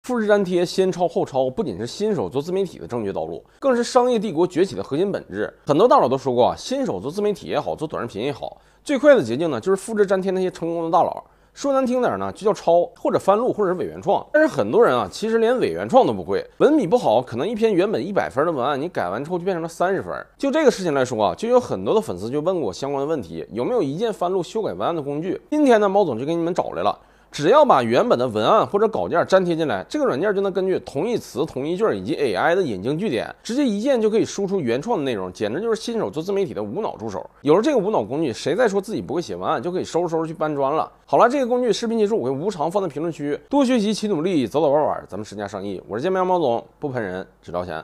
复制粘贴，先抄后抄，不仅是新手做自媒体的正确道路，更是商业帝国崛起的核心本质。很多大佬都说过啊，新手做自媒体也好，做短视频也好，最快的捷径呢，就是复制粘贴那些成功的大佬。说难听点呢，就叫抄或者翻录或者是伪原创。但是很多人啊，其实连伪原创都不会，文笔不好，可能一篇原本100分的文案，你改完之后就变成了30分。就这个事情来说啊，就有很多的粉丝就问过我相关的问题，有没有一键翻录修改文案的工具？今天呢，猫总就给你们找来了。只要把原本的文案或者稿件粘贴进来，这个软件就能根据同义词、同义句以及 AI 的引经据典，直接一键就可以输出原创的内容，简直就是新手做自媒体的无脑助手。有了这个无脑工具，谁再说自己不会写文案，就可以收拾去搬砖了。好了，这个工具视频结束，我会无偿放在评论区，多学习，勤努力，早早晚晚，咱们身价上亿。我是健美猫总，不喷人，只聊钱。